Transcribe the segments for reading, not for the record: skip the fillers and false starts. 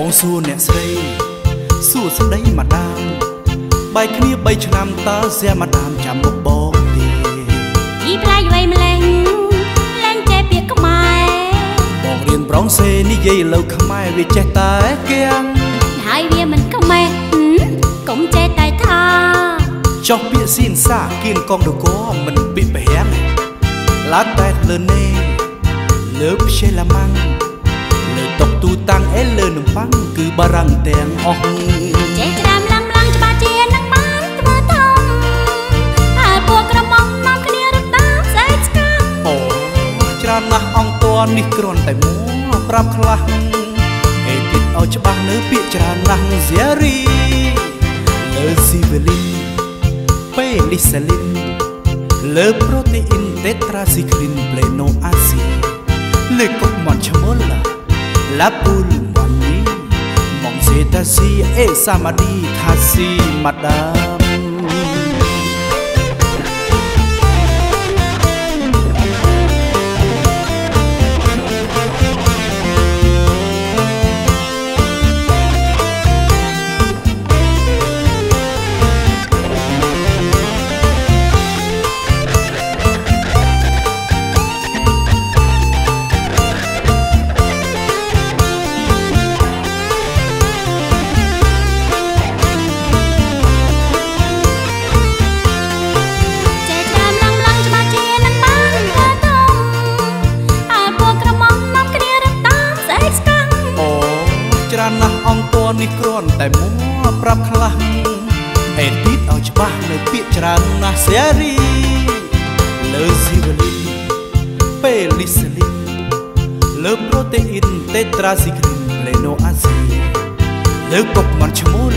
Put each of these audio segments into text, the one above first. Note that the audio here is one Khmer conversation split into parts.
បងសួរអ្នកស្រីសួរស្ដីម្ដាមបាយគ្នា3ឆ្នាំតើសៀម្ដាមចាំមុខបងទេយីប្រៃវៃម្លេងលេងចេះពាក្យខ្មែរបងរៀនប្រងសេនិយាយលើខ្មែរវាចេះតែគៀងហើយវាមិនខ្មែរកុំចេះតែថាចោះពាក្យសៀងសាគៀងកងដកមិនពីបហាំងឡាតែលើនេលើផ្សេឡាម៉ាំងលើតុកទូតាំងអេលើនំប៉័ងគឺបារាំងទាំងអស់ចេះក្តាមឡាំឡាំងច្បាស់ជានឹងបានធ្វើធំហើយពួកក្រមុំនាំគ្នារត់តាមស្អែកស្កាំអូច្រើនណាស់អង្គតនេះគ្រាន់តែមកប្រាប់ខ្លះអេទៀតឲ្យច្បាស់នៅពាក្យច្រើនណាស់សៀរីលើស៊ីវលីនពេលលីសាលីនលើប្រូតេអ៊ីនតេត្រាស៊ីក្លីនប្លេណូអាស៊ីលើកុកម៉ាន់ឈ្មោះឡាពូលម៉ាន់នីម៉ងសេតាស៊ីអេសាម៉ាឌីខាស៊ីម៉ាដាមណាស់អង្គតនេះគ្រាន់តែមកប្រាប់ខ្លះអេទីតឲ្យច្បាស់នៅពាក្យច្រើនណាស់សៀរីលើស៊ីវលីនពេលលីសាលីនលើប្រូតេអ៊ីនតេត្រាស៊ីក្លីនប្លេណូអាស៊ីលើកុកម៉ាន់ឈ្មោះ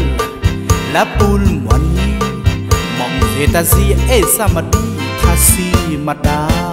ឡាពូលម៉ាន់នីម៉ងសេតាស៊ីអេសាម៉ាឌីខាស៊ីម៉ាដា